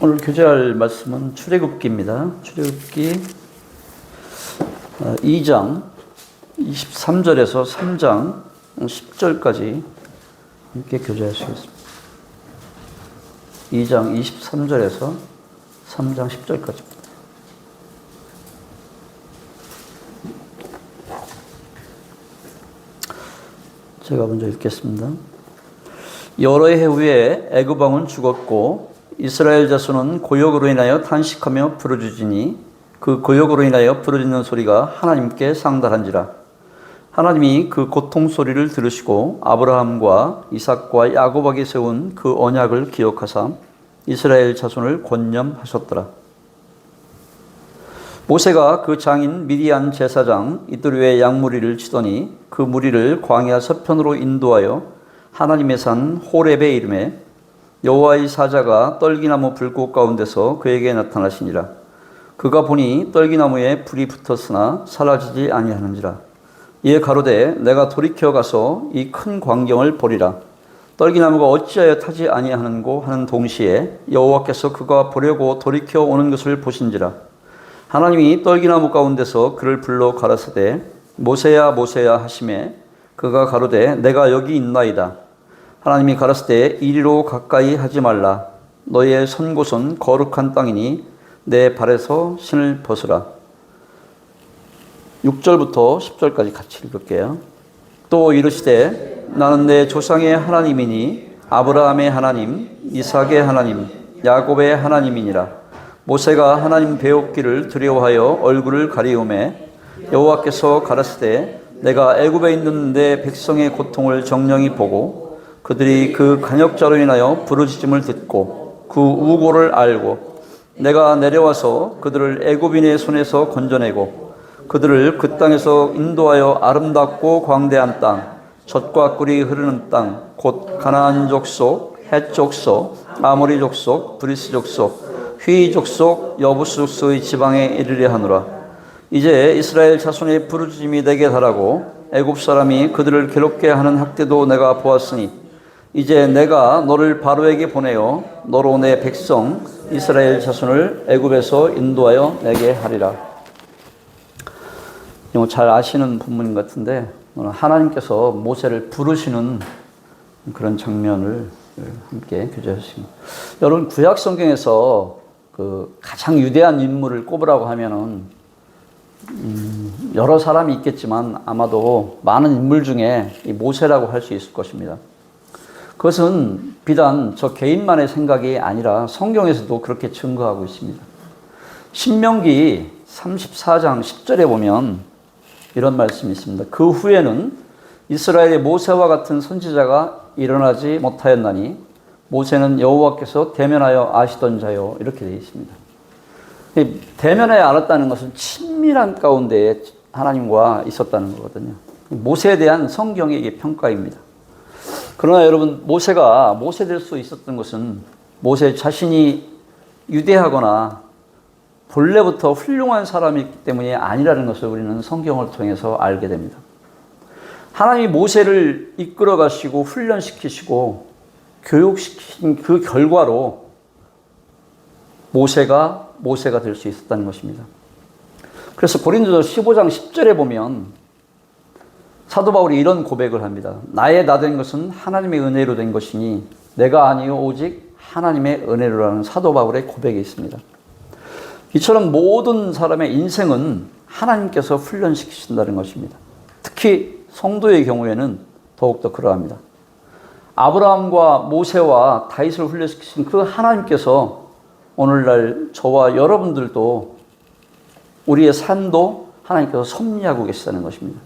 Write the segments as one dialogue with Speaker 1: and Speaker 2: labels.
Speaker 1: 오늘 교제할 말씀은 출애굽기입니다. 출애굽기 2장 23절에서 3장 10절까지 함께 교제하시겠습니다. 2장 23절에서 3장 10절까지. 제가 먼저 읽겠습니다. 여러 해 후에 애굽 왕은 죽었고 이스라엘 자손은 고역으로 인하여 탄식하며 부르짖으니 그 고역으로 인하여 부르짖는 소리가 하나님께 상달한지라. 하나님이 그 고통 소리를 들으시고 아브라함과 이삭과 야곱에게 세운 그 언약을 기억하사 이스라엘 자손을 권념하셨더라. 모세가 그 장인 미디안 제사장 이뚜르의 양무리를 치더니 그 무리를 광야 서편으로 인도하여 하나님의 산 호렙에 이르매 여호와의 사자가 떨기나무 불꽃 가운데서 그에게 나타나시니라. 그가 보니 떨기나무에 불이 붙었으나 사라지지 아니하는지라. 이에 가로되 내가 돌이켜 가서 이 큰 광경을 보리라. 떨기나무가 어찌하여 타지 아니하는고 하는 동시에 여호와께서 그가 보려고 돌이켜 오는 것을 보신지라. 하나님이 떨기나무 가운데서 그를 불러 가라사대 모세야 모세야 하시매 그가 가로되 내가 여기 있나이다. 하나님이 가라사대 이리로 가까이 하지 말라. 너의 선 곳은 거룩한 땅이니 내 발에서 신을 벗으라. 6절부터 10절까지 같이 읽을게요. 또 이르시되 나는 내 조상의 하나님이니 아브라함의 하나님, 이삭의 하나님, 야곱의 하나님이니라. 모세가 하나님 배웠기를 두려워하여 얼굴을 가리우매 여호와께서 가라사대 내가 애굽에 있는 내 백성의 고통을 정령히 보고 그들이 그 간역자로 인하여 부르짖음을 듣고 그 우고를 알고 내가 내려와서 그들을 애굽인의 손에서 건져내고 그들을 그 땅에서 인도하여 아름답고 광대한 땅, 젖과 꿀이 흐르는 땅, 곧 가나안 족속, 헷 족속, 아모리 족속, 브리스 족속, 휘 족속, 여부스 족속의 지방에 이르려 하노라. 이제 이스라엘 자손의 부르짖음이 내게 달하고 애굽 사람이 그들을 괴롭게 하는 학대도 내가 보았으니 이제 내가 너를 바로에게 보내어 너로 내 백성 이스라엘 자손을 애굽에서 인도하여 내게 하리라. 이거 잘 아시는 본문 같은데 오늘 하나님께서 모세를 부르시는 그런 장면을 함께 교제하십니다. 여러분 구약 성경에서 그 가장 위대한 인물을 꼽으라고 하면은 여러 사람이 있겠지만 아마도 많은 인물 중에 이 모세라고 할 수 있을 것입니다. 그것은 비단 저 개인만의 생각이 아니라 성경에서도 그렇게 증거하고 있습니다. 신명기 34장 10절에 보면 이런 말씀이 있습니다. 그 후에는 이스라엘의 모세와 같은 선지자가 일어나지 못하였나니 모세는 여호와께서 대면하여 아시던 자요. 이렇게 되어 있습니다. 대면하여 알았다는 것은 친밀한 가운데 하나님과 있었다는 거거든요. 모세에 대한 성경의 평가입니다. 그러나 여러분 모세가 모세 될 수 있었던 것은 모세 자신이 유대하거나 본래부터 훌륭한 사람이기 때문이 아니라는 것을 우리는 성경을 통해서 알게 됩니다. 하나님이 모세를 이끌어 가시고 훈련시키시고 교육시킨 그 결과로 모세가 될 수 있었다는 것입니다. 그래서 고린도서 15장 10절에 보면 사도 바울이 이런 고백을 합니다. 나의 나 된 것은 하나님의 은혜로 된 것이니 내가 아니요 오직 하나님의 은혜로라는 사도 바울의 고백이 있습니다. 이처럼 모든 사람의 인생은 하나님께서 훈련시키신다는 것입니다. 특히 성도의 경우에는 더욱더 그러합니다. 아브라함과 모세와 다윗을 훈련시키신 그 하나님께서 오늘날 저와 여러분들도 우리의 삶도 하나님께서 섭리하고 계시다는 것입니다.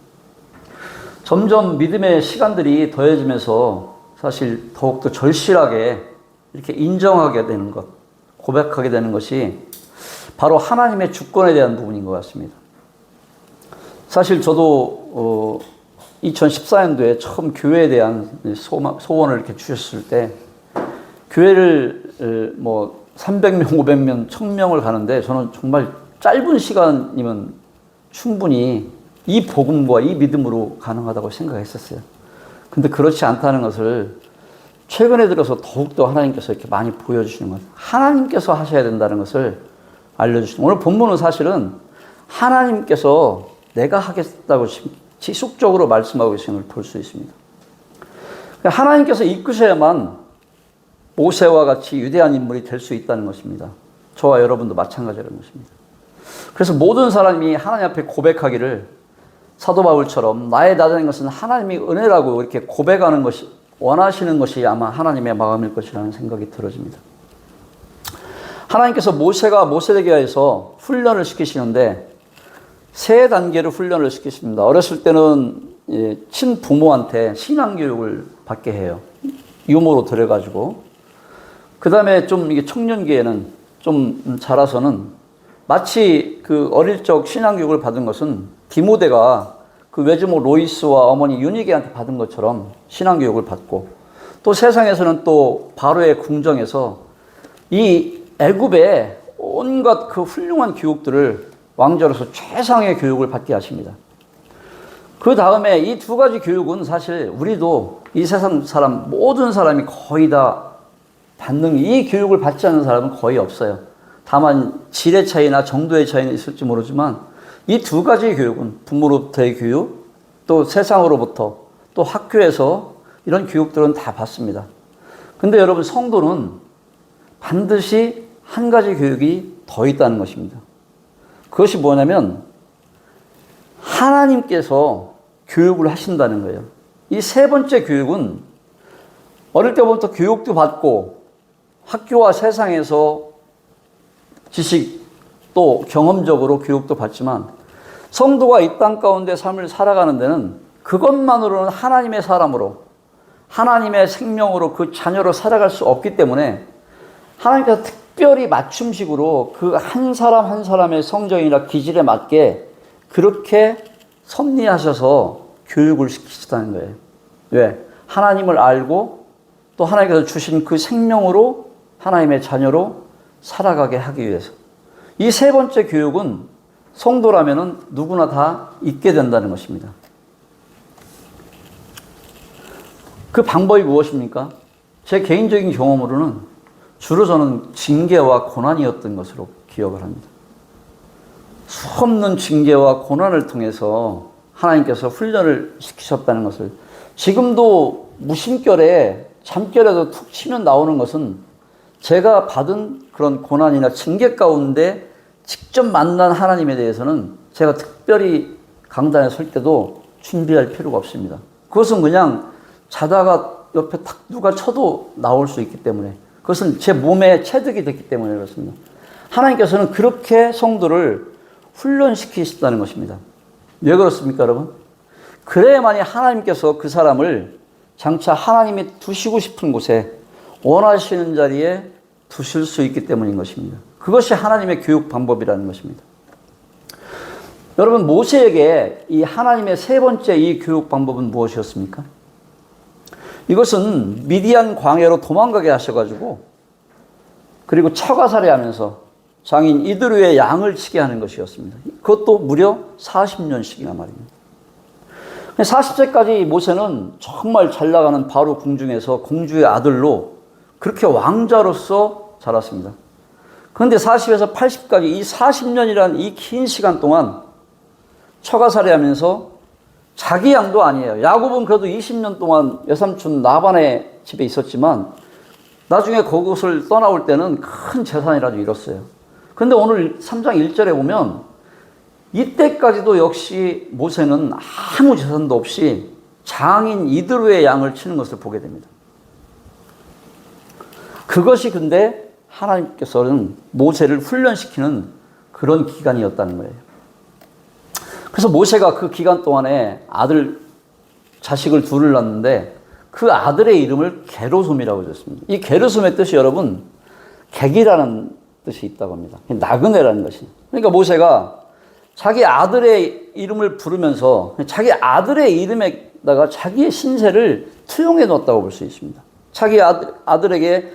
Speaker 1: 점점 믿음의 시간들이 더해지면서 사실 더욱더 절실하게 이렇게 인정하게 되는 것, 고백하게 되는 것이 바로 하나님의 주권에 대한 부분인 것 같습니다. 사실 저도 2014년도에 처음 교회에 대한 소원을 이렇게 주셨을 때 교회를 뭐 300명, 500명, 1000명을 가는데 저는 정말 짧은 시간이면 충분히 이 복음과 이 믿음으로 가능하다고 생각했었어요. 근데 그렇지 않다는 것을 최근에 들어서 더욱더 하나님께서 이렇게 많이 보여주시는 것, 하나님께서 하셔야 된다는 것을 알려주시는, 오늘 본문은 사실은 하나님께서 내가 하겠다고 지속적으로 말씀하고 계시는 걸 볼 수 있습니다. 하나님께서 이끄셔야만 모세와 같이 위대한 인물이 될 수 있다는 것입니다. 저와 여러분도 마찬가지라는 것입니다. 그래서 모든 사람이 하나님 앞에 고백하기를 사도 바울처럼 나의 나다는 것은 하나님의 은혜라고 이렇게 고백하는 것이, 원하시는 것이 아마 하나님의 마음일 것이라는 생각이 들어집니다. 하나님께서 모세가 모세되게 하여서 훈련을 시키시는데 세 단계로 훈련을 시키십니다. 어렸을 때는 친부모한테 신앙교육을 받게 해요. 유모로 들여가지고. 그 다음에 좀 이게 청년기에는 좀 자라서는 마치 그 어릴 적 신앙교육을 받은 것은 디모데가 그 외조모 로이스와 어머니 유니게한테 받은 것처럼 신앙교육을 받고, 또 세상에서는 또 바로의 궁정에서 이 애굽의 온갖 그 훌륭한 교육들을 왕자로서 최상의 교육을 받게 하십니다. 그 다음에 이 두 가지 교육은 사실 우리도 이 세상 사람, 모든 사람이 거의 다 받는, 이 교육을 받지 않는 사람은 거의 없어요. 다만 질의 차이나 정도의 차이는 있을지 모르지만 이 두 가지 교육은 부모로부터의 교육, 또 세상으로부터, 또 학교에서 이런 교육들은 다 받습니다. 근데 여러분, 성도는 반드시 한 가지 교육이 더 있다는 것입니다. 그것이 뭐냐면 하나님께서 교육을 하신다는 거예요. 이 세 번째 교육은 어릴 때부터 교육도 받고 학교와 세상에서 지식 또 경험적으로 교육도 받지만 성도가 이 땅 가운데 삶을 살아가는 데는 그것만으로는 하나님의 사람으로, 하나님의 생명으로 그 자녀로 살아갈 수 없기 때문에 하나님께서 특별히 맞춤식으로 그 한 사람 한 사람의 성정이나 기질에 맞게 그렇게 섭리하셔서 교육을 시키시다는 거예요. 왜? 하나님을 알고 또 하나님께서 주신 그 생명으로 하나님의 자녀로 살아가게 하기 위해서. 이 세 번째 교육은 성도라면은 누구나 다 있게 된다는 것입니다. 그 방법이 무엇입니까? 제 개인적인 경험으로는 주로 저는 징계와 고난이었던 것으로 기억을 합니다. 수없는 징계와 고난을 통해서 하나님께서 훈련을 시키셨다는 것을, 지금도 무심결에 잠결에도 툭 치면 나오는 것은 제가 받은 그런 고난이나 징계 가운데 직접 만난 하나님에 대해서는 제가 특별히 강단에 설 때도 준비할 필요가 없습니다. 그것은 그냥 자다가 옆에 탁 누가 쳐도 나올 수 있기 때문에, 그것은 제 몸에 체득이 됐기 때문에 그렇습니다. 하나님께서는 그렇게 성도를 훈련시키셨다는 것입니다. 왜 그렇습니까, 여러분? 그래야만이 하나님께서 그 사람을 장차 하나님이 두시고 싶은 곳에, 원하시는 자리에 두실 수 있기 때문인 것입니다. 그것이 하나님의 교육 방법이라는 것입니다. 여러분, 모세에게 이 하나님의 세 번째 이 교육 방법은 무엇이었습니까? 이것은 미디안 광야로 도망가게 하셔가지고, 그리고 처가살이 하면서 장인 이드루의 양을 치게 하는 것이었습니다. 그것도 무려 40년씩이나 말입니다. 40세까지 모세는 정말 잘 나가는 바로 궁중에서 공주의 아들로 그렇게 왕자로서 자랐습니다. 그런데 40에서 80까지 이 40년이라는 이 긴 시간 동안 처가살이 하면서 자기 양도 아니에요. 야곱은 그래도 20년 동안 외삼촌 라반의 집에 있었지만 나중에 그곳을 떠나올 때는 큰 재산이라도 잃었어요. 그런데 오늘 3장 1절에 보면 이때까지도 역시 모세는 아무 재산도 없이 장인 이드루의 양을 치는 것을 보게 됩니다. 그것이 근데 하나님께서는 모세를 훈련시키는 그런 기간이었다는 거예요. 그래서 모세가 그 기간 동안에 자식을 둘을 낳는데 그 아들의 이름을 게르솜이라고 지었습니다. 이 게르솜의 뜻이 여러분, 객이라는 뜻이 있다고 합니다. 나그네라는 것이. 그러니까 모세가 자기 아들의 이름을 부르면서 자기 아들의 이름에다가 자기의 신세를 투영해 놓았다고 볼 수 있습니다. 자기 아들에게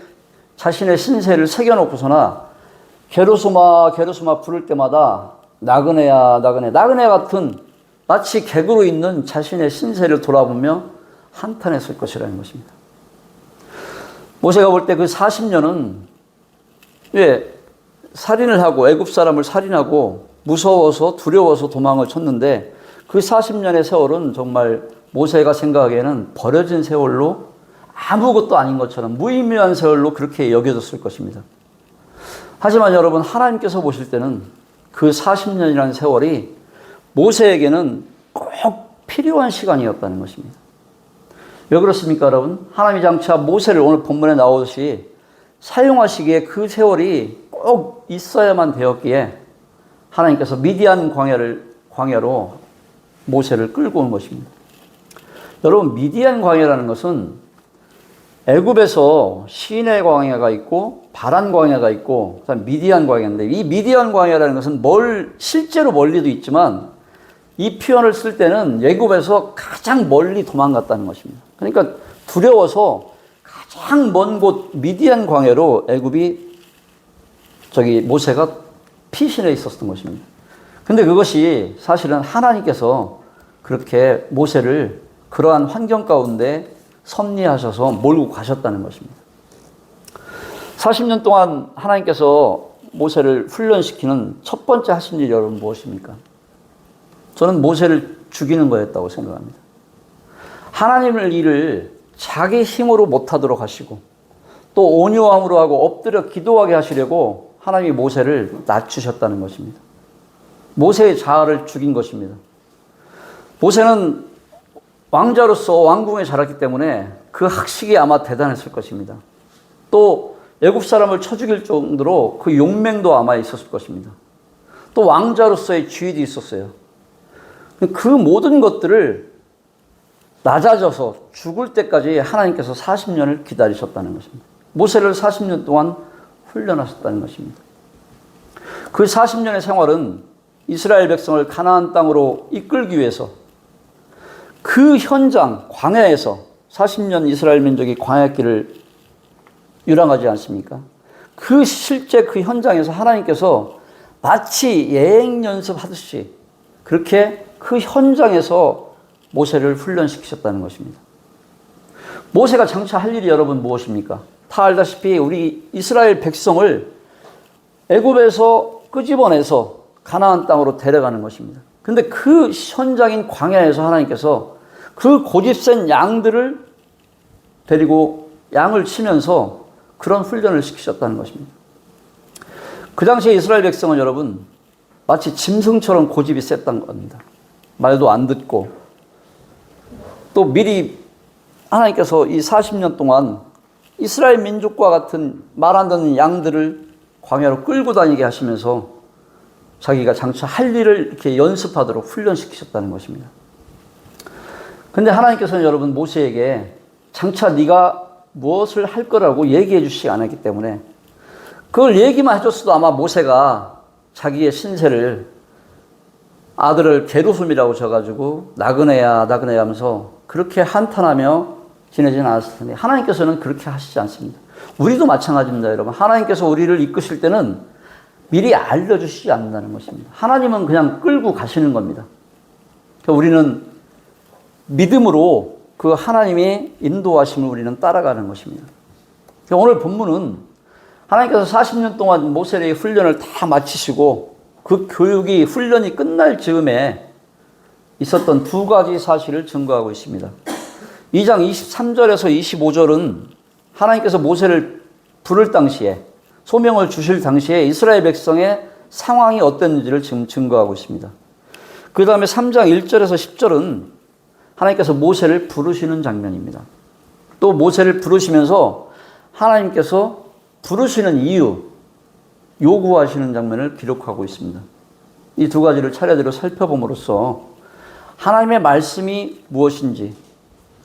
Speaker 1: 자신의 신세를 새겨놓고서나 게르솜아 게르솜아 부를 때마다 나그네야 나그네, 나그네 같은 마치 객으로 있는 자신의 신세를 돌아보며 한탄했을 것이라는 것입니다. 모세가 볼 때 그 40년은 왜 살인을 하고 애굽 사람을 살인하고 무서워서 두려워서 도망을 쳤는데 그 40년의 세월은 정말 모세가 생각하기에는 버려진 세월로 아무것도 아닌 것처럼 무의미한 세월로 그렇게 여겨졌을 것입니다. 하지만 여러분, 하나님께서 보실 때는 그 40년이라는 세월이 모세에게는 꼭 필요한 시간이었다는 것입니다. 왜 그렇습니까, 여러분? 하나님이 장차 모세를 오늘 본문에 나오듯이 사용하시기에 그 세월이 꼭 있어야만 되었기에 하나님께서 미디안 광야로 모세를 끌고 온 것입니다. 여러분, 미디안 광야라는 것은 애굽에서 시내 광야가 있고 바란 광야가 있고 그다음 미디안 광야인데, 이 미디안 광야라는 것은 실제로 멀리도 있지만 이 표현을 쓸 때는 애굽에서 가장 멀리 도망갔다는 것입니다. 그러니까 두려워서 가장 먼 곳 미디안 광야로 모세가 피신해 있었던 것입니다. 근데 그것이 사실은 하나님께서 그렇게 모세를 그러한 환경 가운데 섭리하셔서 몰고 가셨다는 것입니다. 40년 동안 하나님께서 모세를 훈련시키는 첫 번째 하신 일이 여러분 무엇입니까? 저는 모세를 죽이는 거였다고 생각합니다. 하나님의 일을 자기 힘으로 못하도록 하시고 또 온유함으로 하고 엎드려 기도하게 하시려고 하나님이 모세를 낮추셨다는 것입니다. 모세의 자아를 죽인 것입니다. 모세는 왕자로서 왕궁에 자랐기 때문에 그 학식이 아마 대단했을 것입니다. 또 애굽 사람을 쳐 죽일 정도로 그 용맹도 아마 있었을 것입니다. 또 왕자로서의 지위도 있었어요. 그 모든 것들을 낮아져서 죽을 때까지 하나님께서 40년을 기다리셨다는 것입니다. 모세를 40년 동안 훈련하셨다는 것입니다. 그 40년의 생활은 이스라엘 백성을 가나안 땅으로 이끌기 위해서 그 현장 광야에서 40년 이스라엘 민족이 광야길을 유랑하지 않습니까? 실제 그 현장에서 하나님께서 마치 예행 연습하듯이 그렇게 그 현장에서 모세를 훈련시키셨다는 것입니다. 모세가 장차 할 일이 여러분 무엇입니까? 다 알다시피 우리 이스라엘 백성을 애굽에서 끄집어내서 가나안 땅으로 데려가는 것입니다. 근데 그 현장인 광야에서 하나님께서 그 고집센 양들을 데리고 양을 치면서 그런 훈련을 시키셨다는 것입니다. 그 당시에 이스라엘 백성은 여러분 마치 짐승처럼 고집이 셌던 겁니다. 말도 안 듣고 또 미리 하나님께서 이 40년 동안 이스라엘 민족과 같은 말 안 듣는 양들을 광야로 끌고 다니게 하시면서 자기가 장차 할 일을 이렇게 연습하도록 훈련시키셨다는 것입니다. 근데 하나님께서는 여러분 모세에게 장차 네가 무엇을 할 거라고 얘기해 주시지 않았기 때문에 그걸 얘기만 해줬어도 아마 모세가 자기의 신세를 아들을 게르솜이라고 져가지고 나그네야 나그네야 하면서 그렇게 한탄하며 지내지는 않았을 텐데 하나님께서는 그렇게 하시지 않습니다. 우리도 마찬가지입니다, 여러분. 하나님께서 우리를 이끄실 때는 미리 알려주시지 않는다는 것입니다. 하나님은 그냥 끌고 가시는 겁니다. 그러니까 우리는 믿음으로 그 하나님의 인도하심을 우리는 따라가는 것입니다. 그러니까 오늘 본문은 하나님께서 40년 동안 모세의 훈련을 다 마치시고 그 교육이 훈련이 끝날 즈음에 있었던 두 가지 사실을 증거하고 있습니다. 2장 23절에서 25절은 하나님께서 모세를 부를 당시에 소명을 주실 당시에 이스라엘 백성의 상황이 어땠는지를 지금 증거하고 있습니다. 그 다음에 3장 1절에서 10절은 하나님께서 모세를 부르시는 장면입니다. 또 모세를 부르시면서 하나님께서 부르시는 이유, 요구하시는 장면을 기록하고 있습니다. 이 두 가지를 차례대로 살펴봄으로써 하나님의 말씀이 무엇인지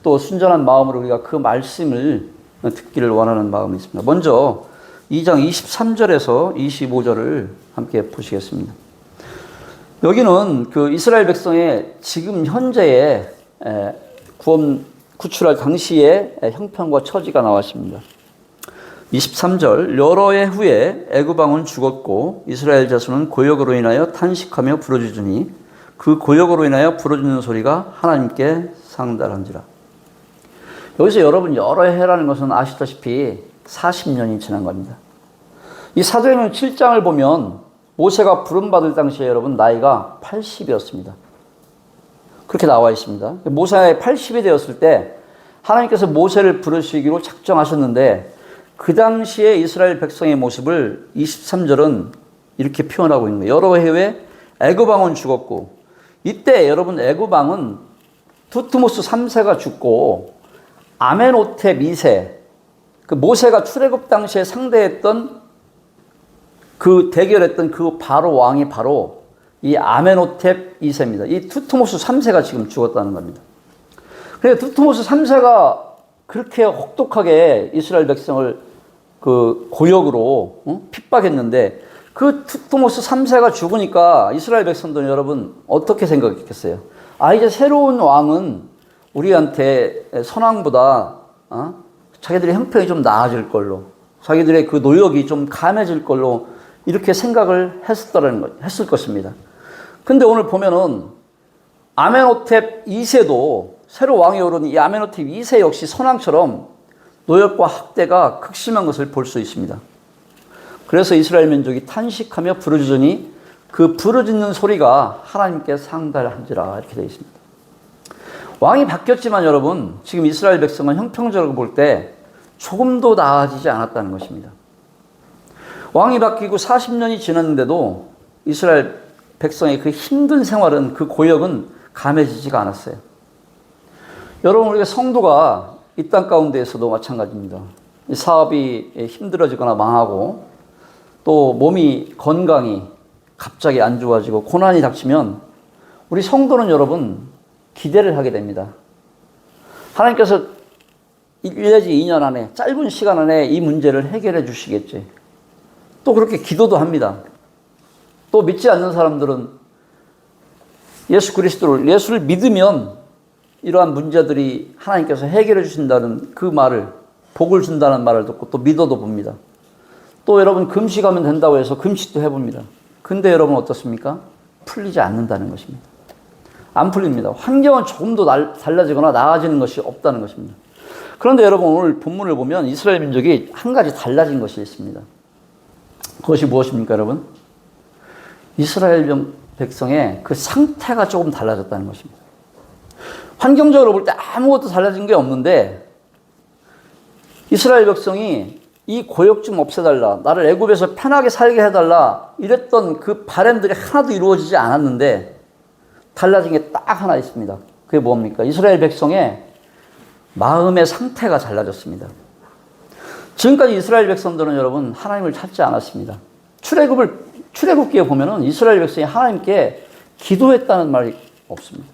Speaker 1: 또 순전한 마음으로 우리가 그 말씀을 듣기를 원하는 마음이 있습니다. 먼저 2장 23절에서 25절을 함께 보시겠습니다. 여기는 그 이스라엘 백성의 지금 현재의 구출할 당시의 형편과 처지가 나왔습니다. 23절 여러 해 후에 애굽 왕은 죽었고 이스라엘 자손은 고역으로 인하여 탄식하며 부르짖으니 그 고역으로 인하여 부르짖는 소리가 하나님께 상달한지라. 여기서 여러분 여러 해라는 것은 아시다시피 40년이 지난 겁니다. 이 사도행전 7장을 보면 모세가 부름받을 당시에 여러분 나이가 80이었습니다. 그렇게 나와 있습니다. 모세가 80이 되었을 때 하나님께서 모세를 부르시기로 작정하셨는데 그 당시에 이스라엘 백성의 모습을 23절은 이렇게 표현하고 있는 거예요. 여러 해에 애굽 왕은 죽었고 이때 여러분 애굽 왕은 두트모스 3세가 죽고 아멘호텝 2세 그 모세가 출애굽 당시에 상대했던 그 대결했던 그 바로 왕이 바로 이 아멘호텝 2세입니다. 이 두트모스 3세가 지금 죽었다는 겁니다. 그래서 두트모스 3세가 그렇게 혹독하게 이스라엘 백성을 그 고역으로 핍박했는데 그 두트모스 3세가 죽으니까 이스라엘 백성들은 여러분 어떻게 생각했겠어요? 아 이제 새로운 왕은 우리한테 선왕보다 자기들의 형편이 좀 나아질 걸로 자기들의 그 노역이 좀 감해질 걸로 이렇게 생각을 했을 것입니다. 근데 오늘 보면은 아멘호텝 2세도 새로 왕이 오른 이 아멘호텝 2세 역시 선왕처럼 노역과 학대가 극심한 것을 볼 수 있습니다. 그래서 이스라엘 민족이 탄식하며 부르짖으니 그 부르짖는 소리가 하나님께 상달한지라 이렇게 되어 있습니다. 왕이 바뀌었지만 여러분 지금 이스라엘 백성은 형평적으로 볼 때 조금도 나아지지 않았다는 것입니다. 왕이 바뀌고 40년이 지났는데도 이스라엘 백성의 그 힘든 생활은 그 고역은 감해지지가 않았어요. 여러분 우리가 성도가 이 땅 가운데에서도 마찬가지입니다. 사업이 힘들어지거나 망하고 또 몸이 건강이 갑자기 안 좋아지고 고난이 닥치면 우리 성도는 여러분 기대를 하게 됩니다. 하나님께서 1 내지 2년 안에 짧은 시간 안에 이 문제를 해결해 주시겠지. 또 그렇게 기도도 합니다. 또 믿지 않는 사람들은 예수를 믿으면 이러한 문제들이 하나님께서 해결해 주신다는 그 말을 복을 준다는 말을 듣고 또 믿어도 봅니다. 또 여러분 금식하면 된다고 해서 금식도 해봅니다. 근데 여러분 어떻습니까? 풀리지 않는다는 것입니다. 안 풀립니다. 환경은 조금도 달라지거나 나아지는 것이 없다는 것입니다. 그런데 여러분 오늘 본문을 보면 이스라엘 민족이 한 가지 달라진 것이 있습니다. 그것이 무엇입니까 여러분? 이스라엘 백성의 그 상태가 조금 달라졌다는 것입니다. 환경적으로 볼 때 아무것도 달라진 게 없는데 이스라엘 백성이 이 고역 좀 없애달라, 나를 애굽에서 편하게 살게 해달라 이랬던 그 바람들이 하나도 이루어지지 않았는데 달라진 게 딱 하나 있습니다. 그게 뭡니까? 이스라엘 백성의 마음의 상태가 달라졌습니다. 지금까지 이스라엘 백성들은 여러분 하나님을 찾지 않았습니다. 출애굽기에 보면은 이스라엘 백성이 하나님께 기도했다는 말이 없습니다.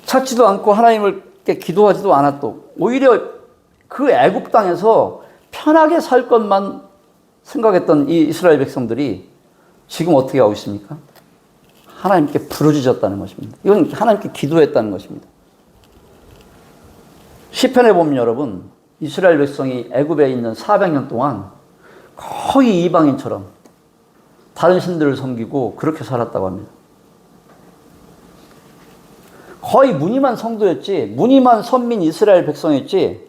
Speaker 1: 찾지도 않고 하나님께 기도하지도 않았고 오히려 그 애굽 땅에서 편하게 살 것만 생각했던 이 이스라엘 백성들이 지금 어떻게 하고 있습니까? 하나님께 부르짖었다는 것입니다. 이건 하나님께 기도했다는 것입니다. 시편에 보면 여러분 이스라엘 백성이 애굽에 있는 400년 동안 거의 이방인처럼 다른 신들을 섬기고 그렇게 살았다고 합니다. 거의 무늬만 성도였지 무늬만 선민 이스라엘 백성이었지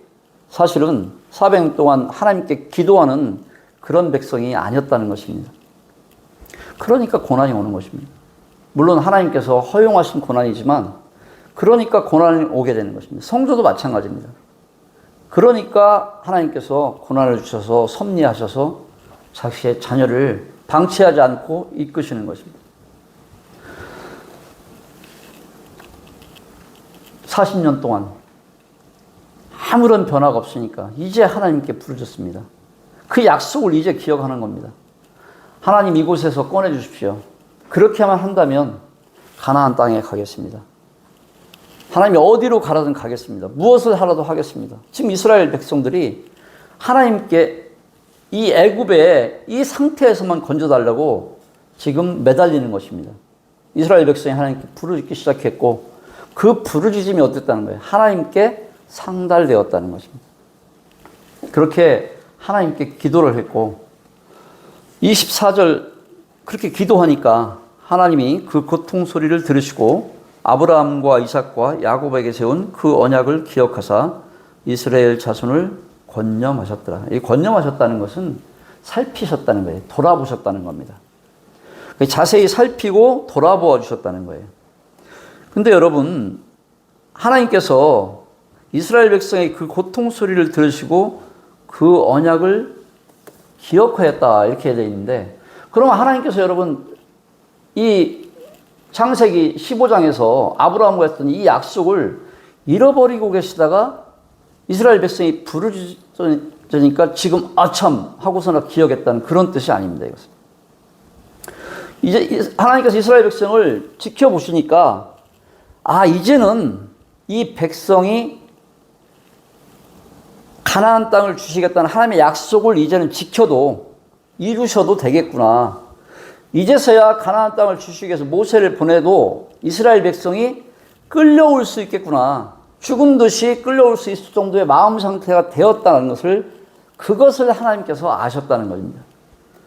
Speaker 1: 사실은 400년 동안 하나님께 기도하는 그런 백성이 아니었다는 것입니다. 그러니까 고난이 오는 것입니다. 물론 하나님께서 허용하신 고난이지만 그러니까 고난이 오게 되는 것입니다. 성도도 마찬가지입니다. 그러니까 하나님께서 고난을 주셔서 섭리하셔서 자신의 자녀를 방치하지 않고 이끄시는 것입니다. 40년 동안 아무런 변화가 없으니까 이제 하나님께 부르짖습니다. 그 약속을 이제 기억하는 겁니다. 하나님 이곳에서 꺼내주십시오. 그렇게만 한다면 가나안 땅에 가겠습니다. 하나님이 어디로 가라든 가겠습니다. 무엇을 하라도 하겠습니다. 지금 이스라엘 백성들이 하나님께 이 애굽의 이 상태에서만 건져달라고 지금 매달리는 것입니다. 이스라엘 백성이 하나님께 부르짖기 시작했고 그 부르짖음이 어땠다는 거예요? 하나님께 상달되었다는 것입니다. 그렇게 하나님께 기도를 했고 24절 그렇게 기도하니까 하나님이 그 고통 소리를 들으시고 아브라함과 이삭과 야곱에게 세운 그 언약을 기억하사 이스라엘 자손을 권념하셨더라. 이 권념하셨다는 것은 살피셨다는 거예요. 돌아보셨다는 겁니다. 자세히 살피고 돌아보아 주셨다는 거예요. 근데 여러분, 하나님께서 이스라엘 백성의 그 고통 소리를 들으시고 그 언약을 기억하였다 이렇게 되어 있는데, 그러면 하나님께서 여러분 이 창세기 15장에서 아브라함과 했던 이 약속을 잃어버리고 계시다가 이스라엘 백성이 부르짖으니까 지금 아참 하고서나 기억했다는 그런 뜻이 아닙니다. 이것은. 이제 하나님께서 이스라엘 백성을 지켜보시니까 이제는 이 백성이 가나안 땅을 주시겠다는 하나님의 약속을 이제는 지켜도 이루셔도 되겠구나. 이제서야 가나안 땅을 주시기 위해서 모세를 보내도 이스라엘 백성이 끌려올 수 있겠구나. 죽은 듯이 끌려올 수 있을 정도의 마음 상태가 되었다는 것을, 그것을 하나님께서 아셨다는 것입니다.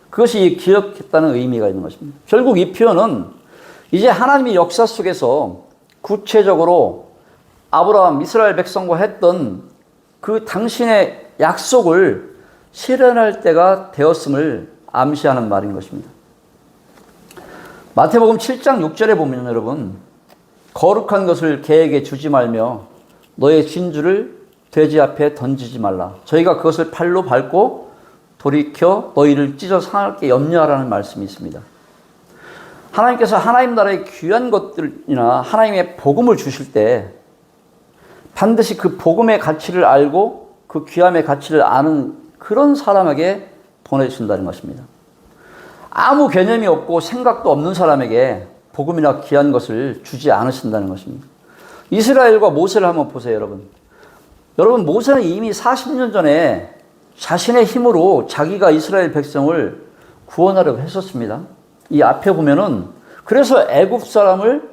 Speaker 1: 그것이 기억했다는 의미가 있는 것입니다. 결국 이 표현은 이제 하나님의 역사 속에서 구체적으로 아브라함, 이스라엘 백성과 했던 그 당신의 약속을 실현할 때가 되었음을 암시하는 말인 것입니다. 마태복음 7장 6절에 보면 여러분, 거룩한 것을 개에게 주지 말며 너의 진주를 돼지 앞에 던지지 말라. 저희가 그것을 팔로 밟고 돌이켜 너희를 찢어 상하게 염려하라는 말씀이 있습니다. 하나님께서 하나님 나라의 귀한 것들이나 하나님의 복음을 주실 때 반드시 그 복음의 가치를 알고 그 귀함의 가치를 아는 그런 사람에게 보내주신다는 것입니다. 아무 개념이 없고 생각도 없는 사람에게 복음이나 귀한 것을 주지 않으신다는 것입니다. 이스라엘과 모세를 한번 보세요, 여러분. 여러분, 모세는 이미 40년 전에 자신의 힘으로 자기가 이스라엘 백성을 구원하려고 했었습니다. 이 앞에 보면은, 그래서 애굽 사람을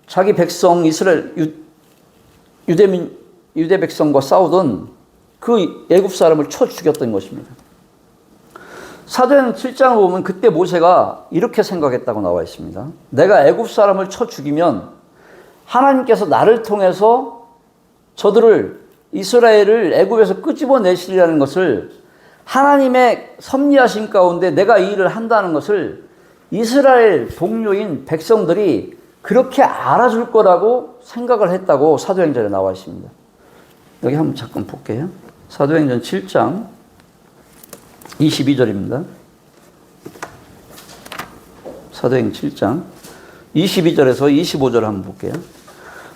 Speaker 1: 자기 백성 이스라엘 유대 백성과 싸우던 그 애굽 사람을 쳐 죽였던 것입니다. 사도행전 7장을 보면 그때 모세가 이렇게 생각했다고 나와 있습니다. 내가 애굽 사람을 쳐 죽이면 하나님께서 나를 통해서 저들을, 이스라엘을 애굽에서 끄집어내시리라는 것을, 하나님의 섭리하신 가운데 내가 이 일을 한다는 것을 이스라엘 동료인 백성들이 그렇게 알아줄 거라고 생각을 했다고 사도행전에 나와 있습니다. 여기 한번 잠깐 볼게요. 사도행전 7장 22절입니다. 사도행전 7장 22절에서 25절 한번 볼게요.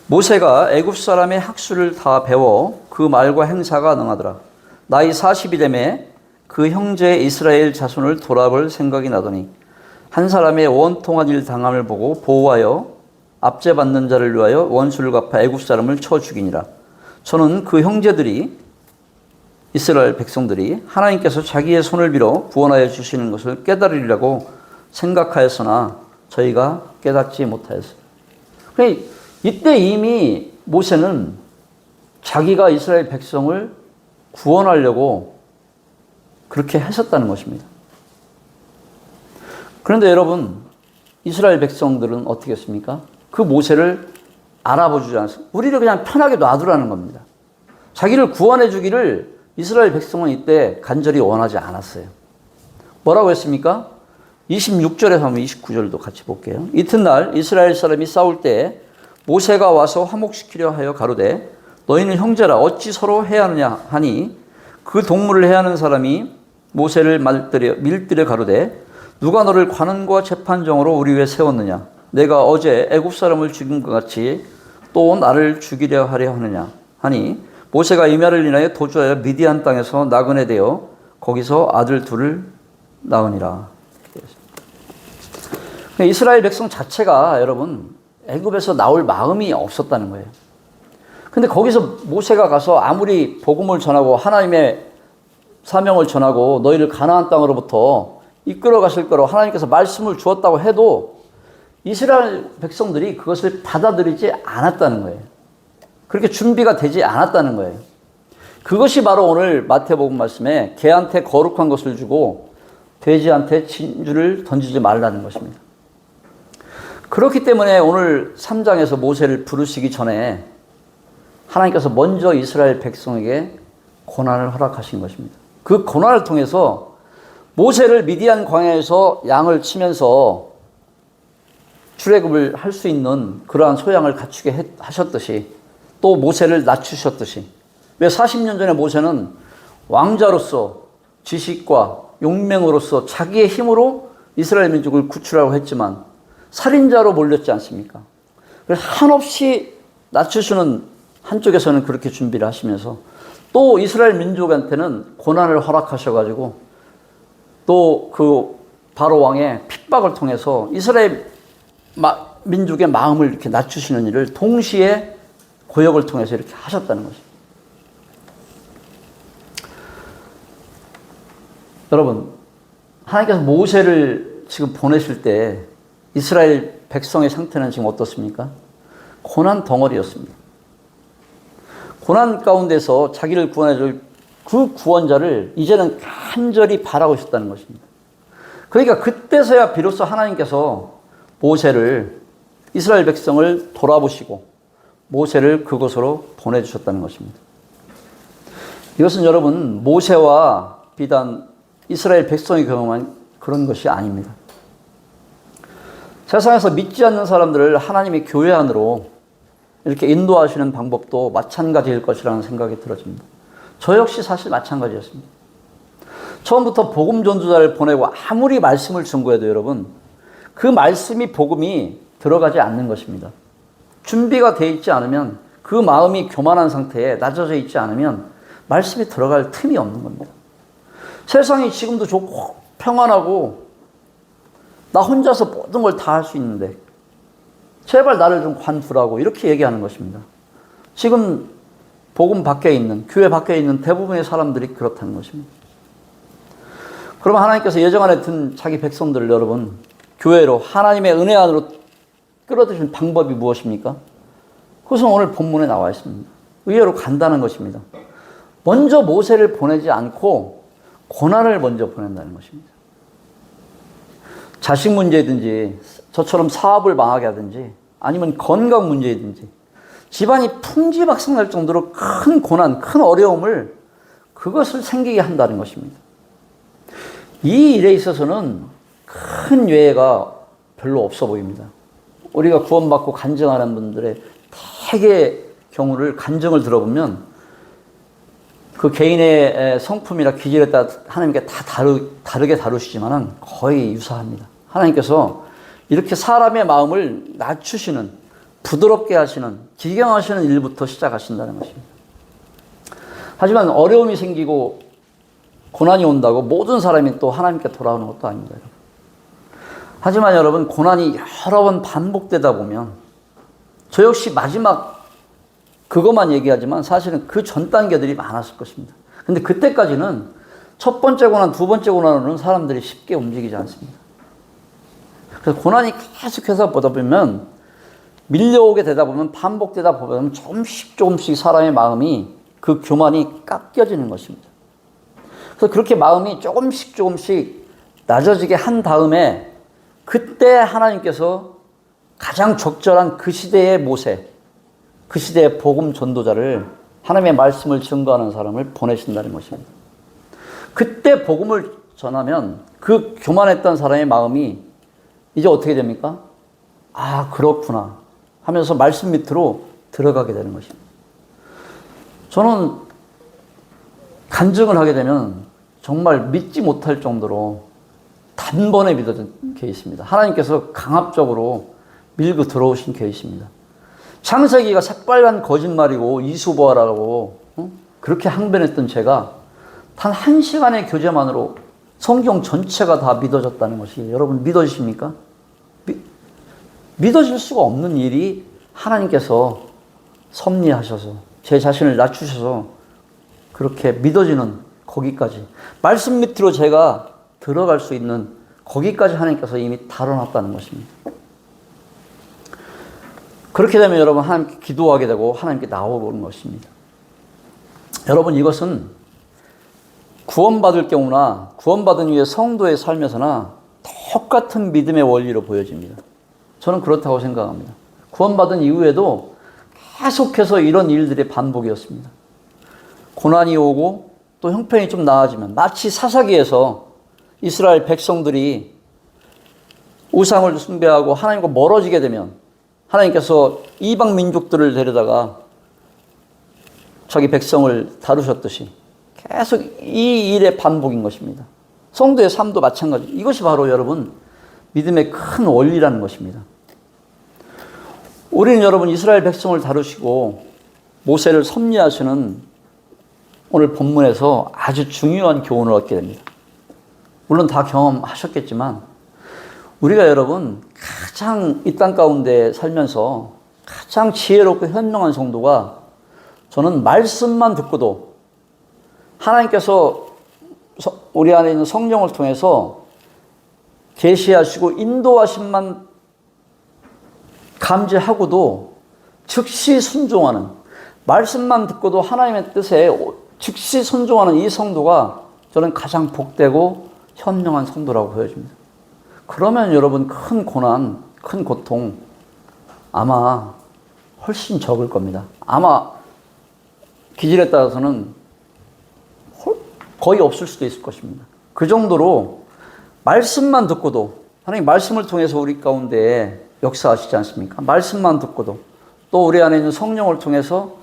Speaker 1: 모세가 애굽 사람의 학수를 다 배워 그 말과 행사가 능하더라. 나이 40이 되매 그 형제 이스라엘 자손을 돌아볼 생각이 나더니 한 사람의 원통한 일 당함을 보고 보호하여 압제받는 자를 위하여 원수를 갚아 애굽 사람을 쳐 죽이니라. 저는 그 형제들이, 이스라엘 백성들이 하나님께서 자기의 손을 빌어 구원하여 주시는 것을 깨달으리라고 생각하였으나 저희가 깨닫지 못하였어요. 이때 이미 모세는 자기가 이스라엘 백성을 구원하려고 그렇게 했었다는 것입니다. 그런데 여러분, 이스라엘 백성들은 어떻게 했습니까? 그 모세를 알아보지 않았어요. 우리를 그냥 편하게 놔두라는 겁니다. 자기를 구원해 주기를 이스라엘 백성은 이때 간절히 원하지 않았어요. 뭐라고 했습니까? 26절에서 한번 29절도 같이 볼게요. 이튿날 이스라엘 사람이 싸울 때 모세가 와서 화목시키려 하여 가로되 너희는 형제라 어찌 서로 해하느냐 하니 그 동물을 해하는 사람이 모세를 밀들여 가로되 누가 너를 관원과 재판정으로 우리 위에 세웠느냐? 내가 어제 애굽 사람을 죽인 것 같이 또 나를 죽이려 하려 하느냐 하니 모세가 이 말을 인하여 도주하여 미디안 땅에서 나그네 되어 거기서 아들 둘을 낳으니라. 이스라엘 백성 자체가 여러분 애굽에서 나올 마음이 없었다는 거예요. 근데 거기서 모세가 가서 아무리 복음을 전하고 하나님의 사명을 전하고 너희를 가나안 땅으로부터 이끌어 가실 거라고 하나님께서 말씀을 주었다고 해도 이스라엘 백성들이 그것을 받아들이지 않았다는 거예요. 그렇게 준비가 되지 않았다는 거예요. 그것이 바로 오늘 마태복음 말씀에 개한테 거룩한 것을 주고 돼지한테 진주를 던지지 말라는 것입니다. 그렇기 때문에 오늘 3장에서 모세를 부르시기 전에 하나님께서 먼저 이스라엘 백성에게 고난을 허락하신 것입니다. 그 고난을 통해서 모세를 미디안 광야에서 양을 치면서 출애굽을 할 수 있는 그러한 소양을 갖추게 하셨듯이 또 모세를 낮추셨듯이, 왜 40년 전에 모세는 왕자로서 지식과 용맹으로서 자기의 힘으로 이스라엘 민족을 구출하라고 했지만 살인자로 몰렸지 않습니까? 그래서 한없이 낮추시는, 한쪽에서는 그렇게 준비를 하시면서 또 이스라엘 민족한테는 고난을 허락하셔가지고 또 그 바로 왕의 핍박을 통해서 이스라엘 민족의 마음을 이렇게 낮추시는 일을 동시에 고역을 통해서 이렇게 하셨다는 것입니다. 여러분, 하나님께서 모세를 지금 보내실 때 이스라엘 백성의 상태는 지금 어떻습니까? 고난 덩어리였습니다. 고난 가운데서 자기를 구원해줄 그 구원자를 이제는 간절히 바라고 있었다는 것입니다. 그러니까 그때서야 비로소 하나님께서 모세를, 이스라엘 백성을 돌아보시고 모세를 그곳으로 보내주셨다는 것입니다. 이것은 여러분, 모세와 비단 이스라엘 백성이 경험한 그런 것이 아닙니다. 세상에서 믿지 않는 사람들을 하나님의 교회 안으로 이렇게 인도하시는 방법도 마찬가지일 것이라는 생각이 들어집니다. 저 역시 사실 마찬가지였습니다. 처음부터 복음 전도자를 보내고 아무리 말씀을 증거해도 여러분, 그 말씀이 복음이 들어가지 않는 것입니다. 준비가 돼 있지 않으면, 그 마음이 교만한 상태에 낮아져 있지 않으면 말씀이 들어갈 틈이 없는 겁니다. 세상이 지금도 좋고 평안하고 나 혼자서 모든 걸 다 할 수 있는데 제발 나를 좀 관두라고 이렇게 얘기하는 것입니다. 지금 복음 밖에 있는, 교회 밖에 있는 대부분의 사람들이 그렇다는 것입니다. 그러면 하나님께서 예정 안에 든 자기 백성들을 여러분, 교회로, 하나님의 은혜 안으로 끌어들이는 방법이 무엇입니까? 그것은 오늘 본문에 나와 있습니다. 의외로 간단한 것입니다. 먼저 모세를 보내지 않고 고난을 먼저 보낸다는 것입니다. 자식 문제든지, 저처럼 사업을 망하게 하든지, 아니면 건강 문제든지, 집안이 풍지박산날 정도로 큰 고난, 큰 어려움을, 그것을 생기게 한다는 것입니다. 이 일에 있어서는 큰 예외가 별로 없어 보입니다. 우리가 구원받고 간증하는 분들의 대개 경우를, 간증을 들어보면 그 개인의 성품이나 기질에 따라 하나님께 다 다르게 다루시지만 거의 유사합니다. 하나님께서 이렇게 사람의 마음을 낮추시는, 부드럽게 하시는, 기경하시는 일부터 시작하신다는 것입니다. 하지만 어려움이 생기고 고난이 온다고 모든 사람이 또 하나님께 돌아오는 것도 아닙니다. 하지만 여러분, 고난이 여러 번 반복되다 보면, 저 역시 마지막 그것만 얘기하지만 사실은 그 전 단계들이 많았을 것입니다. 근데 그때까지는 첫 번째 고난, 두 번째 고난으로는 사람들이 쉽게 움직이지 않습니다. 그래서 고난이 계속해서 보다 보면, 밀려오게 되다 보면, 반복되다 보면 조금씩 사람의 마음이, 그 교만이 깎여지는 것입니다. 그래서 그렇게 마음이 조금씩 낮아지게 한 다음에, 그때 하나님께서 가장 적절한 그 시대의 모세, 그 시대의 복음 전도자를, 하나님의 말씀을 증거하는 사람을 보내신다는 것입니다. 그때 복음을 전하면 그 교만했던 사람의 마음이 이제 어떻게 됩니까? 아, 그렇구나 하면서 말씀 밑으로 들어가게 되는 것입니다. 저는 간증을 하게 되면 정말 믿지 못할 정도로 단번에 믿어진 케이스입니다. 하나님께서 강압적으로 밀고 들어오신 케이스입니다. 창세기가 새빨간 거짓말이고 이수보아라고 그렇게 항변했던 제가 단 1시간의 교제만으로 성경 전체가 다 믿어졌다는 것이, 여러분 믿어지십니까? 믿어질 수가 없는 일이 하나님께서 섭리하셔서 제 자신을 낮추셔서 그렇게 믿어지는 거기까지, 말씀 밑으로 제가 들어갈 수 있는 거기까지 하나님께서 이미 다뤄놨다는 것입니다. 그렇게 되면 여러분, 하나님께 기도하게 되고 하나님께 나오는 것입니다. 여러분, 이것은 구원받을 경우나 구원받은 이후에 성도의 삶에서나 똑같은 믿음의 원리로 보여집니다. 저는 그렇다고 생각합니다. 구원받은 이후에도 계속해서 이런 일들의 반복이었습니다. 고난이 오고 또 형편이 좀 나아지면 마치 사사기에서 이스라엘 백성들이 우상을 숭배하고 하나님과 멀어지게 되면 하나님께서 이방 민족들을 데려다가 자기 백성을 다루셨듯이 계속 이 일의 반복인 것입니다. 성도의 삶도 마찬가지. 이것이 바로 여러분 믿음의 큰 원리라는 것입니다. 우리는 여러분 이스라엘 백성을 다루시고 모세를 섭리하시는 오늘 본문에서 아주 중요한 교훈을 얻게 됩니다. 물론 다 경험하셨겠지만 우리가 여러분 가장 이 땅 가운데 살면서 가장 지혜롭고 현명한 성도가 저는 말씀만 듣고도 하나님께서 우리 안에 있는 성령을 통해서 계시하시고 인도하심만 감지하고도 즉시 순종하는, 말씀만 듣고도 하나님의 뜻에 즉시 순종하는 이 성도가 저는 가장 복되고 현명한 성도라고 보여집니다. 그러면 여러분 큰 고난, 큰 고통 아마 훨씬 적을 겁니다. 아마 기질에 따라서는 거의 없을 수도 있을 것입니다. 그 정도로 말씀만 듣고도 하나님 말씀을 통해서 우리 가운데 역사하시지 않습니까? 말씀만 듣고도 또 우리 안에 있는 성령을 통해서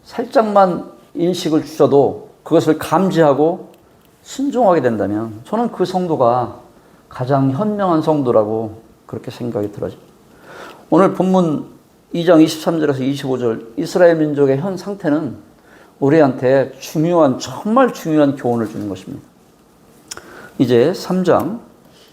Speaker 1: 살짝만 인식을 주셔도 그것을 감지하고 순종하게 된다면 저는 그 성도가 가장 현명한 성도라고 그렇게 생각이 들어집니다. 오늘 본문 2장 23절에서 25절 이스라엘 민족의 현 상태는 우리한테 정말 중요한 교훈을 주는 것입니다. 이제 3장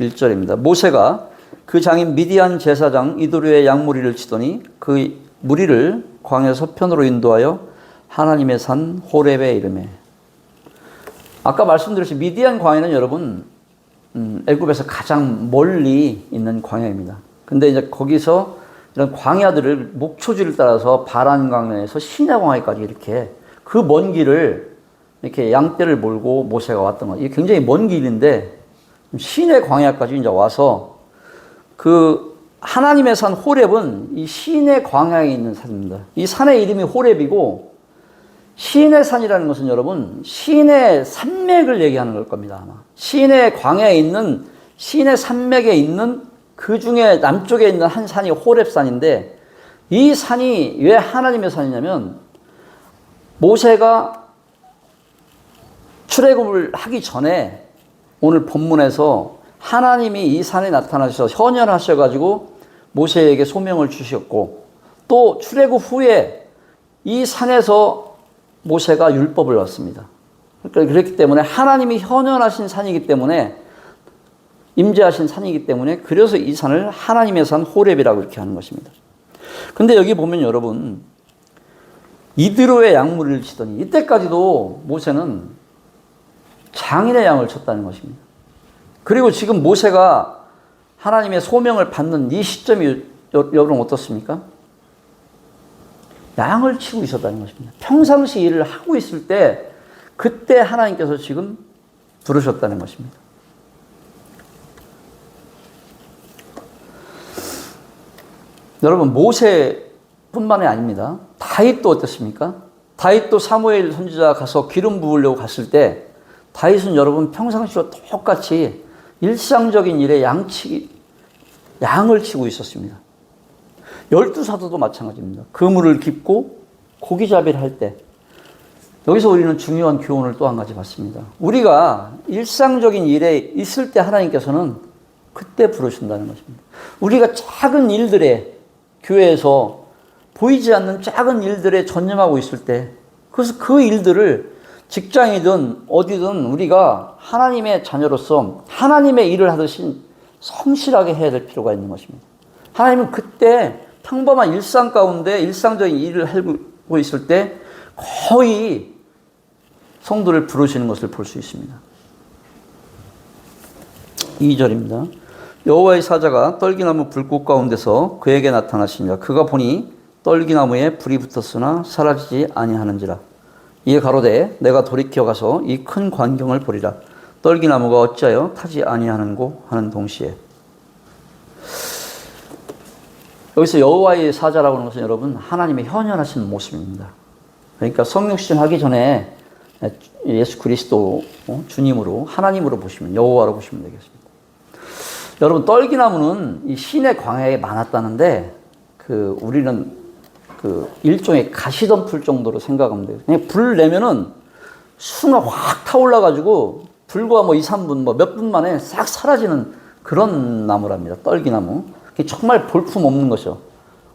Speaker 1: 1절입니다. 모세가 그 장인 미디안 제사장 이도류의 양무리를 치더니 그 무리를 광야 서편으로 인도하여 하나님의 산 호렙에 이르매. 아까 말씀드렸듯이 미디안 광야는 여러분 애굽에서 가장 멀리 있는 광야입니다. 근데 이제 거기서 이런 광야들을 목초지를 따라서 바란 광야에서 시내 광야까지 이렇게 그 먼 길을 이렇게 양떼를 몰고 모세가 왔던 거예요. 이게 굉장히 먼 길인데 시내 광야까지 이제 와서 그 하나님의 산 호렙은 이 시내 광야에 있는 산입니다. 이 산의 이름이 호렙이고 시내 산이라는 것은 여러분 시내 산맥을 얘기하는 걸 겁니다. 아마 시내 광야에 있는 시내 산맥에 있는 그 중에 남쪽에 있는 한 산이 호렙산인데 이 산이 왜 하나님의 산이냐면 모세가 출애굽을 하기 전에 오늘 본문에서 하나님이 이 산에 나타나셔서 현현하셔가지고 모세에게 소명을 주셨고 또 출애굽 후에 이 산에서 모세가 율법을 얻습니다. 그렇기 때문에 하나님이 현현하신 산이기 때문에 임재하신 산이기 때문에 그래서 이 산을 하나님의 산 호렙이라고 이렇게 하는 것입니다. 근데 여기 보면 여러분 이드로의 양무리를 치더니 이때까지도 모세는 장인의 양을 쳤다는 것입니다. 그리고 지금 모세가 하나님의 소명을 받는 이 시점이 여러분 어떻습니까? 양을 치고 있었다는 것입니다. 평상시 일을 하고 있을 때 그때 하나님께서 지금 부르셨다는 것입니다. 여러분 모세뿐만이 아닙니다. 다윗도 어떻습니까? 다윗도 사무엘 선지자 가서 기름 부으려고 갔을 때 다윗은 여러분 평상시와 똑같이 일상적인 일에 양을 치고 있었습니다. 12사도도 마찬가지입니다. 그물을 깁고 고기잡이를 할 때 여기서 우리는 중요한 교훈을 또 한 가지 받습니다. 우리가 일상적인 일에 있을 때 하나님께서는 그때 부르신다는 것입니다. 우리가 작은 일들에 교회에서 보이지 않는 작은 일들에 전념하고 있을 때 그래서 그 일들을 직장이든 어디든 우리가 하나님의 자녀로서 하나님의 일을 하듯이 성실하게 해야 될 필요가 있는 것입니다. 하나님은 그때 평범한 일상 가운데 일상적인 일을 하고 있을 때 거의 성도를 부르시는 것을 볼 수 있습니다. 2절입니다. 여호와의 사자가 떨기나무 불꽃 가운데서 그에게 나타나시니라. 그가 보니 떨기나무에 불이 붙었으나 사라지지 아니하는지라. 이에 가로되 내가 돌이켜 가서 이 큰 광경을 보리라. 떨기나무가 어찌하여 타지 아니하는고 하는 동시에. 여기서 여호와의 사자라고 하는 것은 여러분 하나님의 현현하신 모습입니다. 그러니까 성육신 하기 전에 예수 그리스도 주님으로 하나님으로 보시면 여호와로 보시면 되겠습니다. 여러분 떨기나무는 이 시내 광야에 많았다는데 우리는 일종의 가시덤불 정도로 생각하면 돼요. 그냥 불 내면은 수가 확 타올라가지고 불과 2, 3분 몇 분 만에 싹 사라지는 그런 나무랍니다. 떨기나무. 정말 볼품없는 것이죠.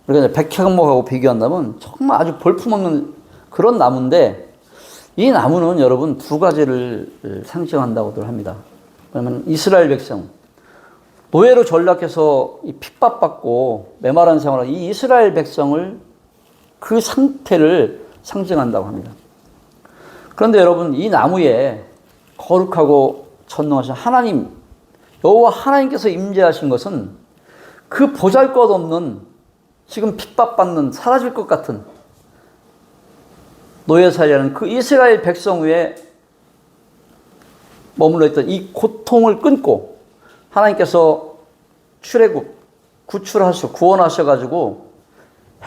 Speaker 1: 우리가 백향목하고 비교한다면 정말 아주 볼품없는 그런 나무인데 이 나무는 여러분 두 가지를 상징한다고들 합니다. 그러면 이스라엘 백성 노예로 전락해서 핍박받고 메마른 생활을 이 이스라엘 백성을 그 상태를 상징한다고 합니다. 그런데 여러분 이 나무에 거룩하고 전능하신 하나님 여호와 하나님께서 임재하신 것은 그 보잘것없는 지금 핍박받는 사라질 것 같은 노예살이라는 그 이스라엘 백성 위에 머물러 있던 이 고통을 끊고 하나님께서 구원하셔가지고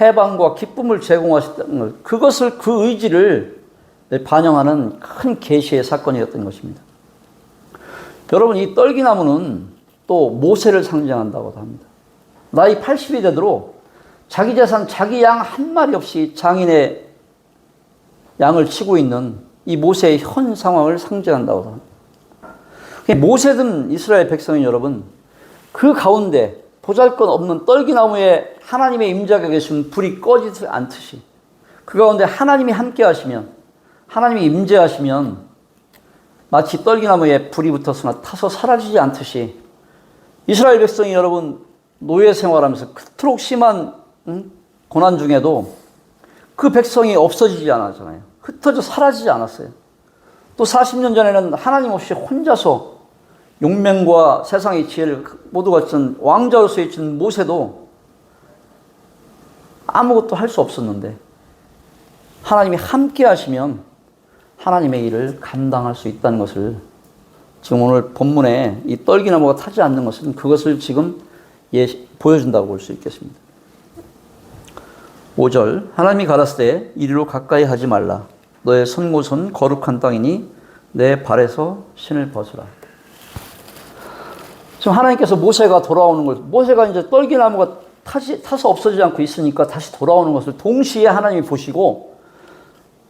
Speaker 1: 해방과 기쁨을 제공하셨다는 것, 그것을 그 의지를 반영하는 큰 계시의 사건이었던 것입니다. 여러분 이 떨기나무는 또 모세를 상징한다고도 합니다. 나이 80이 되도록 자기 재산, 자기 양 한 마리 없이 장인의 양을 치고 있는 이 모세의 현 상황을 상징한다고 합니다. 모세든 이스라엘 백성인 여러분, 그 가운데 보잘것없는 떨기나무에 하나님의 임재가 계시면 불이 꺼지지 않듯이 그 가운데 하나님이 함께 하시면 하나님이 임재하시면 마치 떨기나무에 불이 붙어서나 타서 사라지지 않듯이 이스라엘 백성이 여러분 노예 생활하면서 그토록 심한 고난 중에도 그 백성이 없어지지 않았잖아요. 흩어져 사라지지 않았어요. 또 40년 전에는 하나님 없이 혼자서 용맹과 세상의 지혜를 모두 갖춘 왕자로서 있는 모세도 아무것도 할 수 없었는데 하나님이 함께 하시면 하나님의 일을 감당할 수 있다는 것을 지금 오늘 본문에 이 떨기나무가 타지 않는 것은 그것을 지금 보여준다고 볼 수 있겠습니다. 5절 하나님이 가라사대 이리로 가까이 하지 말라. 너의 선 곳은 거룩한 땅이니 내 발에서 신을 벗으라. 지금 하나님께서 모세가 돌아오는 걸, 모세가 이제 떨기나무가 타서 없어지지 않고 있으니까 다시 돌아오는 것을 동시에 하나님이 보시고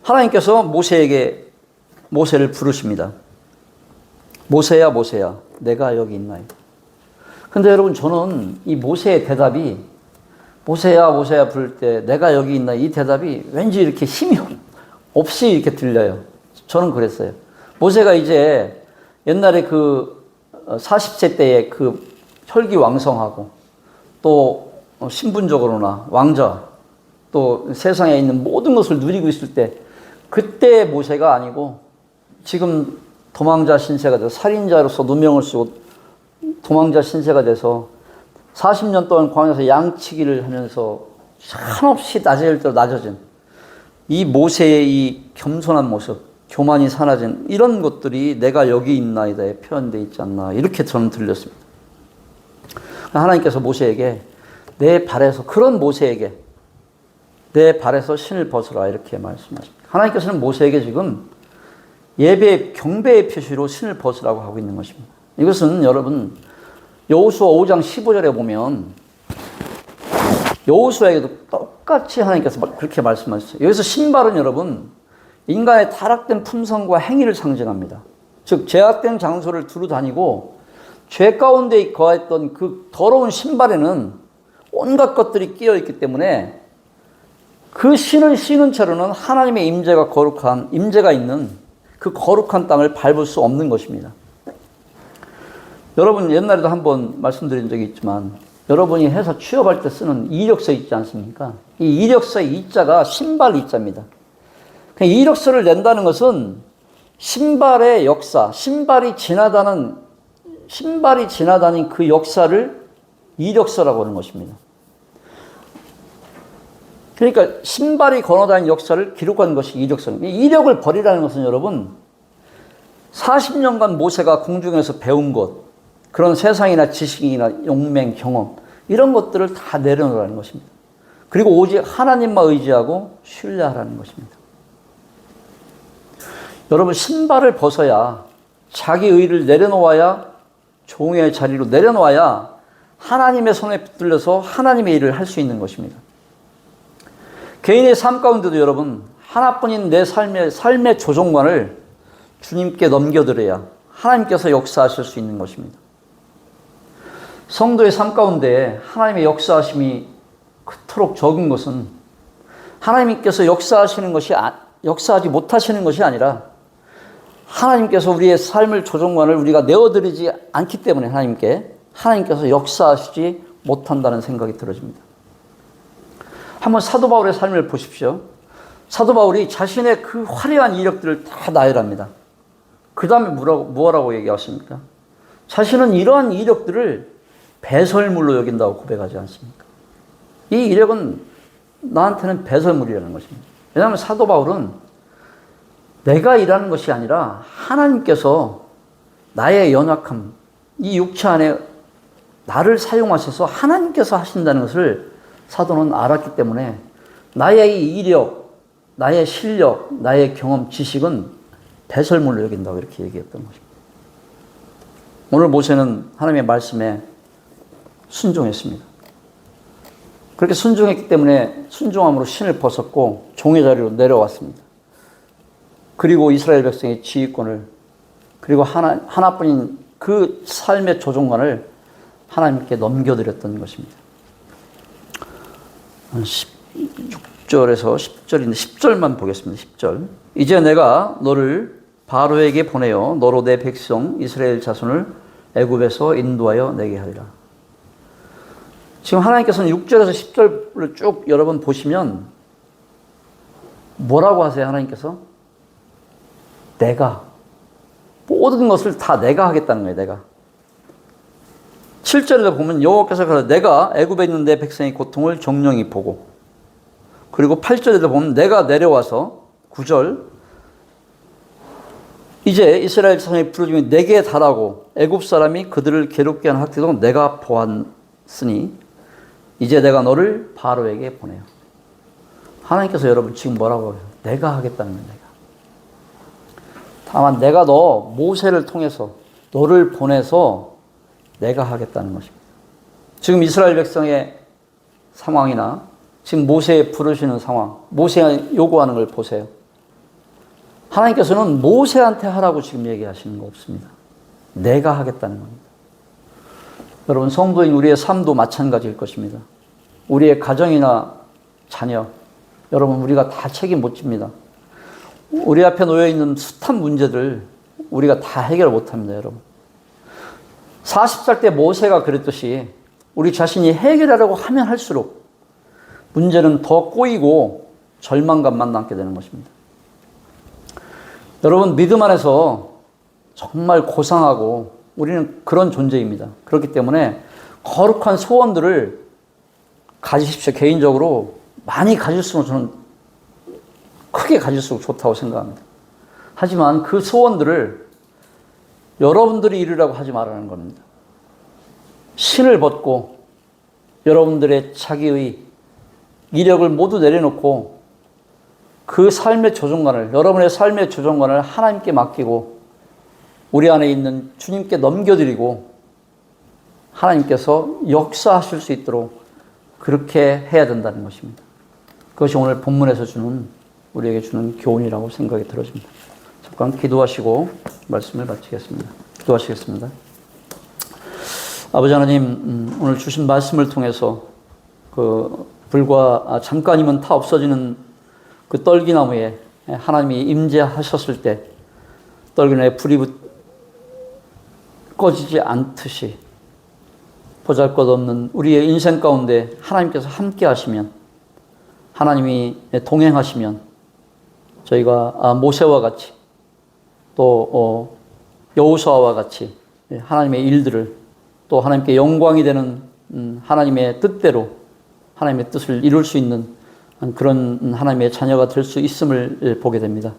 Speaker 1: 하나님께서 모세를 부르십니다. 모세야 모세야 내가 여기 있나이다. 근데 여러분 저는 이 모세의 대답이 모세야 모세야 부를 때 내가 여기 있나 이 대답이 왠지 이렇게 힘이 없이 이렇게 들려요. 저는 그랬어요. 모세가 이제 옛날에 40세 때에 혈기왕성하고 또 신분적으로나 왕자 또 세상에 있는 모든 것을 누리고 있을 때 그때 모세가 아니고 지금 도망자 신세가 돼서 살인자로서 누명을 쓰고 도망자 신세가 돼서 40년 동안 광야에서 양치기를 하면서 한없이 낮아진 이 모세의 이 겸손한 모습, 교만이 사라진 이런 것들이 내가 여기 있나이다에 표현되어 있지 않나 이렇게 저는 들렸습니다. 하나님께서 모세에게 그런 모세에게 내 발에서 신을 벗으라 이렇게 말씀하십니다. 하나님께서는 모세에게 지금 경배의 표시로 신을 벗으라고 하고 있는 것입니다. 이것은 여러분 여호수아 5장 15절에 보면 여호수아에게도 똑같이 하나님께서 그렇게 말씀하셨어요. 여기서 신발은 여러분 인간의 타락된 품성과 행위를 상징합니다. 즉 죄악된 장소를 두루 다니고 죄 가운데 거했던 그 더러운 신발에는 온갖 것들이 끼어 있기 때문에 그 신을 신은 채로는 하나님의 임재가 있는 그 거룩한 땅을 밟을 수 없는 것입니다. 여러분 옛날에도 한번 말씀드린 적이 있지만 여러분이 회사 취업할 때 쓰는 이력서 있지 않습니까? 이 이력서의 이자가 신발 이자입니다. 이 이력서를 낸다는 것은 신발의 역사, 신발이 지나다닌 그 역사를 이력서라고 하는 것입니다. 그러니까 신발이 걸어다닌 역사를 기록한 것이 이력서입니다. 이 이력을 버리라는 것은 여러분 40년간 모세가 궁중에서 배운 것, 그런 세상이나 지식이나 용맹, 경험 이런 것들을 다 내려놓으라는 것입니다. 그리고 오직 하나님만 의지하고 신뢰하라는 것입니다. 여러분, 신발을 벗어야, 자기 의를 내려놓아야, 종의 자리로 내려놓아야 하나님의 손에 붙들려서 하나님의 일을 할 수 있는 것입니다. 개인의 삶 가운데도 여러분, 하나뿐인 내 삶의 조종관을 주님께 넘겨드려야 하나님께서 역사하실 수 있는 것입니다. 성도의 삶 가운데 하나님의 역사하심이 그토록 적은 것은 하나님께서 역사하지 못하시는 것이 아니라 하나님께서 우리의 삶을 조종관을 우리가 내어드리지 않기 때문에 하나님께서 역사하시지 못한다는 생각이 들어집니다. 한번 사도 바울의 삶을 보십시오. 사도 바울이 자신의 그 화려한 이력들을 다 나열합니다. 그 다음에 뭐라고 얘기하십니까? 자신은 이러한 이력들을 배설물로 여긴다고 고백하지 않습니까? 이 이력은 나한테는 배설물이라는 것입니다. 왜냐하면 사도 바울은 내가 일하는 것이 아니라 하나님께서 나의 연약함, 이 육체 안에 나를 사용하셔서 하나님께서 하신다는 것을 사도는 알았기 때문에 나의 이 이력, 나의 실력, 나의 경험, 지식은 배설물로 여긴다고 이렇게 얘기했던 것입니다. 오늘 모세는 하나님의 말씀에 순종했습니다. 그렇게 순종했기 때문에 순종함으로 신을 벗었고 종의 자리로 내려왔습니다. 그리고 이스라엘 백성의 지휘권을, 그리고 하나뿐인 그 삶의 조종관을 하나님께 넘겨드렸던 것입니다. 6절에서 10절인데 10절만 보겠습니다. 10절. 이제 내가 너를 바로에게 보내어 너로 내 백성 이스라엘 자손을 애굽에서 인도하여 내게 하리라. 지금 하나님께서는 6절에서 10절을 쭉 여러분 보시면 뭐라고 하세요? 하나님께서 내가 모든 것을 다 내가 하겠다는 거예요. 내가. 7절에 보면 여호와께서 가라사대 내가 애굽에 있는 내 백성의 고통을 정령히 보고, 그리고 8절에도 보면 내가 내려와서 9절 이제 이스라엘 자손의 부르짖음이 내게 달하고 애굽 사람이 그들을 괴롭게 하는 학대도 내가 보았으니 이제 내가 너를 바로에게 보내요. 하나님께서 여러분 지금 뭐라고 해요? 내가 하겠다는 거예요. 내가. 다만 내가 너 모세를 통해서 너를 보내서 내가 하겠다는 것입니다. 지금 이스라엘 백성의 상황이나 지금 모세에 부르시는 상황, 모세가 요구하는 걸 보세요. 하나님께서는 모세한테 하라고 지금 얘기하시는 거 없습니다. 내가 하겠다는 겁니다. 여러분, 성도인 우리의 삶도 마찬가지일 것입니다. 우리의 가정이나 자녀, 여러분 우리가 다 책임 못 집니다. 우리 앞에 놓여있는 숱한 문제들 우리가 다 해결 못합니다. 여러분, 40살 때 모세가 그랬듯이 우리 자신이 해결하려고 하면 할수록 문제는 더 꼬이고 절망감만 남게 되는 것입니다. 여러분, 믿음 안에서 정말 고상하고 우리는 그런 존재입니다. 그렇기 때문에 거룩한 소원들을 가지십시오. 개인적으로 많이 가질수록 저는 크게 가질수록 좋다고 생각합니다. 하지만 그 소원들을 여러분들이 이루라고 하지 말라는 겁니다. 신을 벗고 여러분들의 자기의 이력을 모두 내려놓고 그 삶의 조종관을, 여러분의 삶의 조종관을 하나님께 맡기고 우리 안에 있는 주님께 넘겨드리고 하나님께서 역사하실 수 있도록 그렇게 해야 된다는 것입니다. 그것이 오늘 본문에서 우리에게 주는 교훈이라고 생각이 들어집니다. 잠깐 기도하시고 말씀을 마치겠습니다. 기도하시겠습니다. 아버지 하나님, 오늘 주신 말씀을 통해서 불과 잠깐이면 다 없어지는 그 떨기나무에 하나님이 임재하셨을 때 떨기나무에 불이 꺼지지 않듯이 보잘것없는 우리의 인생 가운데 하나님께서 함께 하시면, 하나님이 동행하시면 저희가 모세와 같이 또 여호수아와 같이 하나님의 일들을 또 하나님께 영광이 되는 하나님의 뜻대로 하나님의 뜻을 이룰 수 있는 그런 하나님의 자녀가 될 수 있음을 보게 됩니다.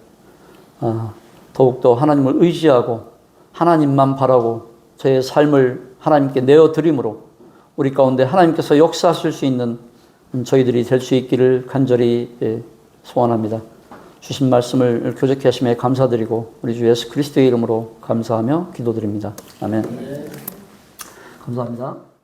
Speaker 1: 더욱더 하나님을 의지하고 하나님만 바라고 저의 삶을 하나님께 내어드림으로 우리 가운데 하나님께서 역사하실 수 있는 저희들이 될 수 있기를 간절히 소원합니다. 주신 말씀을 교제케 하심에 감사드리고 우리 주 예수 그리스도의 이름으로 감사하며 기도드립니다. 아멘. 감사합니다.